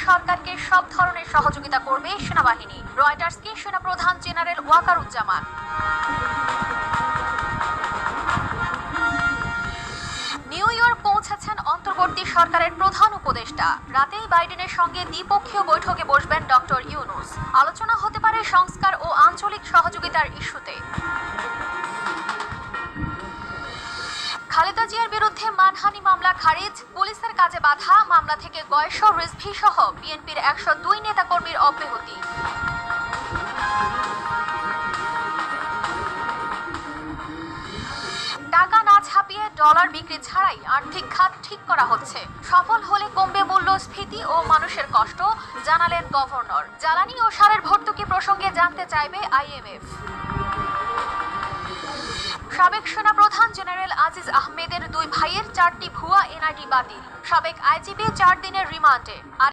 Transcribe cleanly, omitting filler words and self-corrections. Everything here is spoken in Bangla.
সরকারকে সব ধরনের সহযোগিতা করবে সেনাবাহিনী। রয়টার্সকে সেনাপ্রধান জেনারেল ওয়াকারুজ্জামান। নিউ ইয়র্ক পৌঁছেছেন অন্তর্বর্তী সরকারের প্রধান উপদেষ্টা। রাতেই বাইডেনের সঙ্গে দ্বিপক্ষীয় বৈঠকে বসবেন ডক্টর ইউনূস। আলোচনা হতে পারে সংস্কার ও আঞ্চলিক সহযোগিতার ইস্যুতে। খালেদা জিয়ার বিরুদ্ধে মানহানি মামলা খারিজ, পুলিশের কাজে বাধা, মামলা থেকে গয়েশ্বর রিজভী সহ বিএনপির 102 নেতাকর্মীর অব্যাহতি। টাকা না ছাপিয়ে ডলার বিক্রি ছাড়াই আর্থিক খাত ঠিক করা হচ্ছে। সফল হলে কমবে মূল্যস্ফীতি ও মানুষের কষ্ট, জানালেন গভর্নর। জ্বালানি ও সারের ভর্তুকি প্রসঙ্গে জানতে চাইবে আইএমএফ। সাবেক সেনাপ্রধান জেনারেল আজিজ আহমেদের 2 ভাইয়ের 4টি ভুয়া এনআইডি বাতিল। সাবেক আইজিপি 4 দিনের রিমান্ডে।